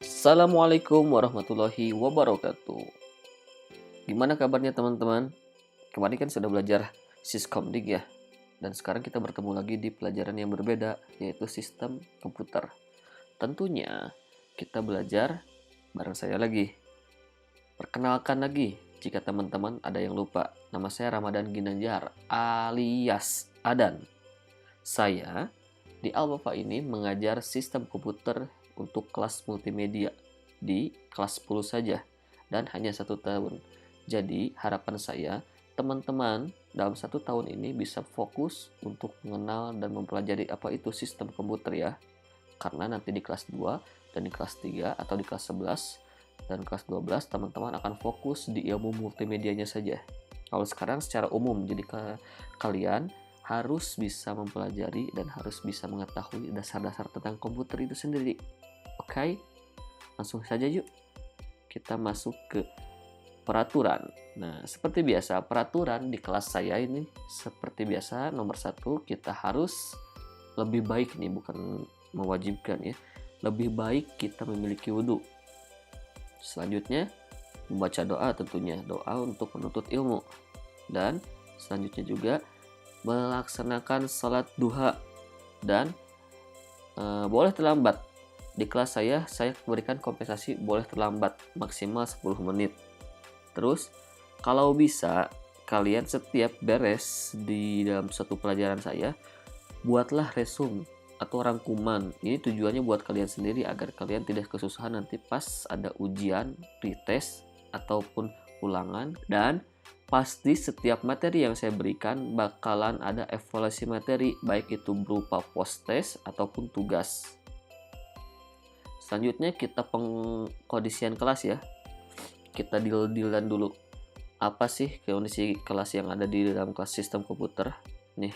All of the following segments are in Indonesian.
Assalamualaikum warahmatullahi wabarakatuh. Gimana kabarnya teman-teman? Kemarin kan sudah belajar Siskomdik ya. Dan sekarang kita bertemu lagi di pelajaran yang berbeda, yaitu sistem komputer. Tentunya kita belajar bareng saya lagi. Perkenalkan lagi, jika teman-teman ada yang lupa. Nama saya Ramadan Ginanjar alias Adan. Saya di Al-Wafa ini mengajar sistem komputer untuk kelas multimedia di kelas 10 saja dan hanya 1 tahun. Jadi harapan saya teman-teman dalam 1 tahun ini bisa fokus untuk mengenal dan mempelajari apa itu sistem komputer ya. Karena nanti di kelas 2 dan di kelas 3 atau di kelas 11 dan kelas 12 teman-teman akan fokus di ilmu multimedianya saja. Kalau sekarang secara umum, jadi kalian harus bisa mempelajari dan harus bisa mengetahui dasar-dasar tentang komputer itu sendiri. Oke, langsung saja yuk kita masuk ke peraturan. Nah, seperti biasa peraturan di kelas saya ini seperti biasa nomor 1 kita harus lebih baik nih, bukan mewajibkan ya, lebih baik kita memiliki wudhu. Selanjutnya membaca doa, tentunya doa untuk menuntut ilmu, dan selanjutnya juga melaksanakan sholat duha dan boleh terlambat. Di kelas saya berikan kompensasi boleh terlambat maksimal 10 menit. Terus kalau bisa kalian setiap beres di dalam satu pelajaran saya buatlah resume atau rangkuman. Ini tujuannya buat kalian sendiri agar kalian tidak kesusahan nanti pas ada ujian, pretest ataupun ulangan. Dan pasti setiap materi yang saya berikan bakalan ada evaluasi materi, baik itu berupa post test ataupun tugas. Selanjutnya kita pengkondisian kelas ya. Kita deal-dealan dulu. Apa sih kondisi kelas yang ada di dalam kelas sistem komputer? Nih.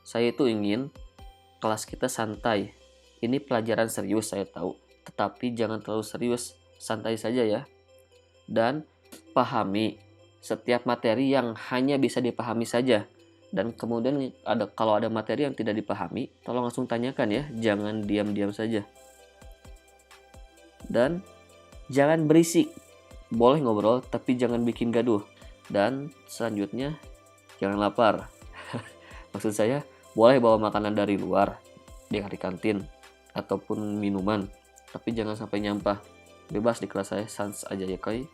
Saya itu ingin kelas kita santai. Ini pelajaran serius saya tahu, tetapi jangan terlalu serius, santai saja ya. Dan pahami setiap materi yang hanya bisa dipahami saja. Dan kemudian kalau ada materi yang tidak dipahami, tolong langsung tanyakan ya, jangan diam-diam saja. Dan jangan berisik, boleh ngobrol tapi jangan bikin gaduh. Dan selanjutnya jangan lapar. Maksud saya boleh bawa makanan dari luar di kantin ataupun minuman, tapi jangan sampai nyampah. Bebas di kelas saya, sans aja ya kai.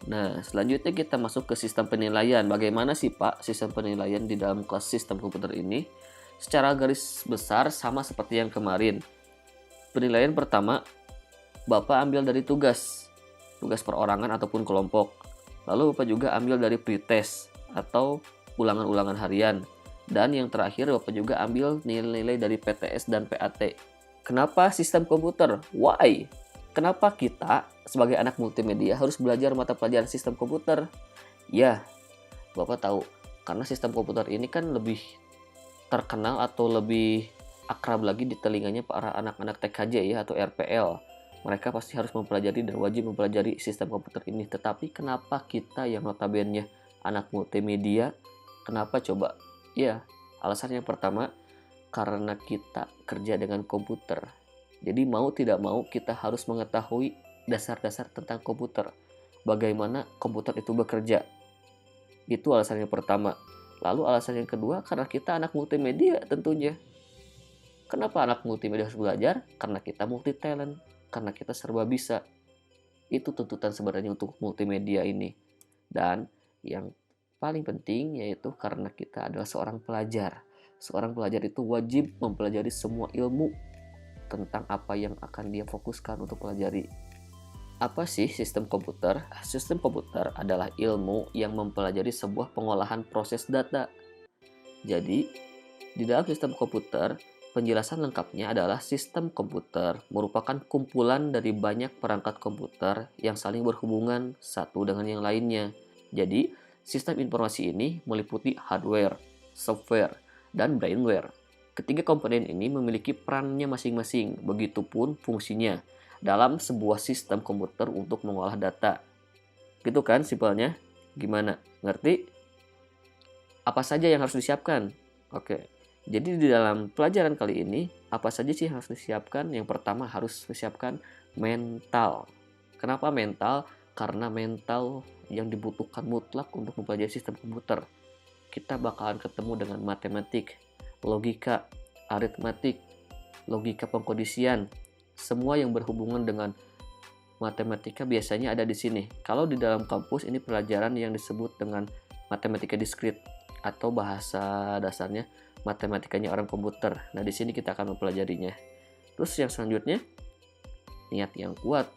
Nah, selanjutnya kita masuk ke sistem penilaian. Bagaimana sih Pak sistem penilaian di dalam kelas sistem komputer ini? Secara garis besar sama seperti yang kemarin. Penilaian pertama, Bapak ambil dari tugas perorangan ataupun kelompok. Lalu Bapak juga ambil dari pretest atau ulangan-ulangan harian. Dan yang terakhir Bapak juga ambil nilai-nilai dari PTS dan PAT. Kenapa sistem komputer? Why? Kenapa kita sebagai anak multimedia harus belajar mata pelajaran sistem komputer? Ya, Bapak tahu, karena sistem komputer ini kan lebih terkenal atau lebih akrab lagi di telinganya para anak-anak TKJ ya atau RPL. Mereka pasti harus mempelajari dan wajib mempelajari sistem komputer ini. Tetapi kenapa kita yang notabene anak multimedia, kenapa coba? Ya, alasan yang pertama, karena kita kerja dengan komputer. Jadi mau tidak mau kita harus mengetahui dasar-dasar tentang komputer. Bagaimana komputer itu bekerja. Itu alasan yang pertama. Lalu alasan yang kedua, karena kita anak multimedia tentunya. Kenapa anak multimedia harus belajar? Karena kita multi talent. Karena kita serba bisa. Itu tuntutan sebenarnya untuk multimedia ini. Dan yang paling penting yaitu karena kita adalah seorang pelajar. Seorang pelajar itu wajib mempelajari semua ilmu tentang apa yang akan dia fokuskan untuk pelajari. Apa sih sistem komputer? Sistem komputer adalah ilmu yang mempelajari sebuah pengolahan proses data. Jadi, di dalam sistem komputer, penjelasan lengkapnya adalah sistem komputer merupakan kumpulan dari banyak perangkat komputer yang saling berhubungan satu dengan yang lainnya. Jadi, sistem informasi ini meliputi hardware, software, dan brainware. Ketiga komponen ini memiliki perannya masing-masing, begitupun fungsinya dalam sebuah sistem komputer untuk mengolah data. Gitu kan simpelnya? Gimana? Ngerti? Apa saja yang harus disiapkan? Oke. Jadi di dalam pelajaran kali ini, apa saja sih yang harus disiapkan? Yang pertama harus disiapkan mental. Kenapa mental? Karena mental yang dibutuhkan mutlak untuk mempelajari sistem komputer. Kita bakalan ketemu dengan matematik, logika, aritmatik, logika pengkondisian. Semua yang berhubungan dengan matematika biasanya ada di sini. Kalau di dalam kampus ini pelajaran yang disebut dengan matematika diskrit atau bahasa dasarnya matematikanya orang komputer. Nah, di sini kita akan mempelajarinya. Terus yang selanjutnya, niat yang kuat.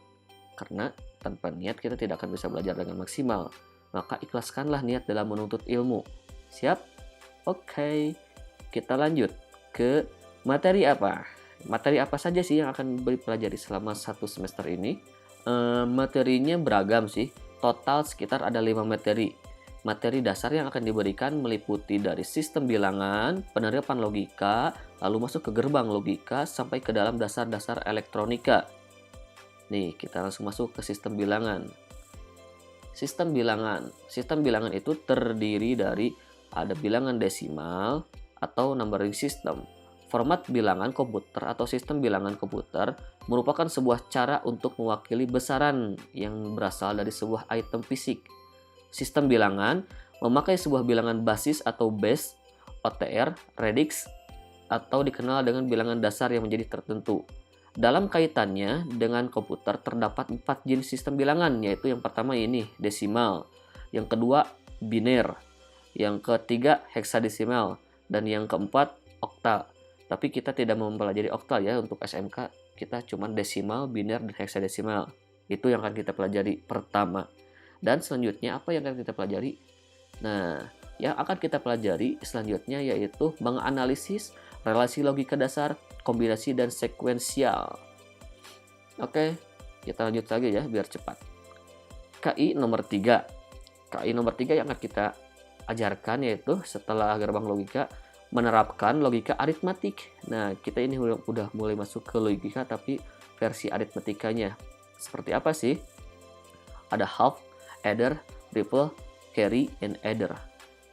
Karena tanpa niat kita tidak akan bisa belajar dengan maksimal. Maka ikhlaskanlah niat dalam menuntut ilmu. Siap? Oke. Kita lanjut ke materi apa? Materi apa saja sih yang akan dipelajari selama 1 semester ini? Materinya beragam sih. Total sekitar ada 5 materi. Materi dasar yang akan diberikan meliputi dari sistem bilangan, penerapan logika, lalu masuk ke gerbang logika, sampai ke dalam dasar-dasar elektronika. Nih, kita langsung masuk ke sistem bilangan. Sistem bilangan itu terdiri dari ada bilangan desimal atau numbering system. Format bilangan komputer atau sistem bilangan komputer merupakan sebuah cara untuk mewakili besaran yang berasal dari sebuah item fisik. Sistem bilangan memakai sebuah bilangan basis atau base, OTR, radix, atau dikenal dengan bilangan dasar yang menjadi tertentu. Dalam kaitannya dengan komputer terdapat 4 jenis sistem bilangan, yaitu yang pertama ini desimal, yang kedua biner, yang ketiga heksadesimal, dan yang keempat oktal. Tapi kita tidak mempelajari oktal ya untuk SMK, kita cuma desimal, biner, dan heksadesimal. Itu yang akan kita pelajari pertama. Dan selanjutnya apa yang akan kita pelajari? Nah, yang akan kita pelajari selanjutnya yaitu menganalisis relasi logika dasar, kombinasi, dan sekuensial. Oke, kita lanjut lagi ya biar cepat. KI nomor 3. KI nomor 3 yang akan kita ajarkan yaitu setelah gerbang logika, menerapkan logika aritmatik. Nah, kita ini udah mulai masuk ke logika tapi versi aritmatikanya. Seperti apa sih? Ada half, adder, triple, carry, and adder.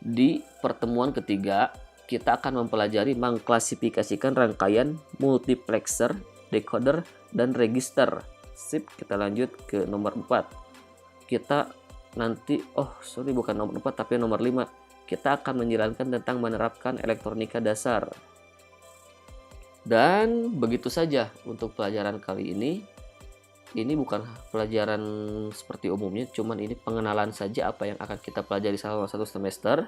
Di pertemuan ketiga, kita akan mempelajari mengklasifikasikan rangkaian multiplexer, decoder, dan register. Sip, kita lanjut ke nomor 4. Kita nanti, bukan nomor 4 tapi nomor 5. Kita akan menjalankan tentang menerapkan elektronika dasar. Dan begitu saja untuk pelajaran kali ini. Ini bukan pelajaran seperti umumnya, cuman ini pengenalan saja apa yang akan kita pelajari selama 1 semester.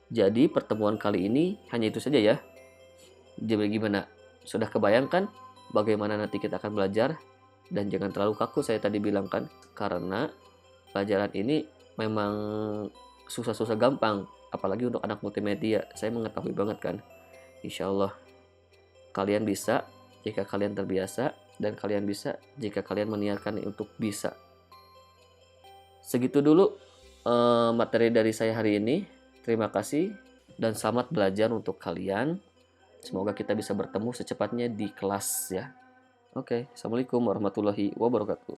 Jadi pertemuan kali ini hanya itu saja ya. Jadi gimana? Sudah kebayangkan bagaimana nanti kita akan belajar? Dan jangan terlalu kaku saya tadi bilang kan, karena pelajaran ini memang susah-susah gampang, apalagi untuk anak multimedia. Saya mengetahui banget kan. Insya Allah kalian bisa jika kalian terbiasa, dan kalian bisa jika kalian meniatkan untuk bisa. Segitu dulu materi dari saya hari ini. Terima kasih dan selamat belajar untuk kalian. Semoga kita bisa bertemu secepatnya di kelas ya. Oke, assalamualaikum warahmatullahi wabarakatuh.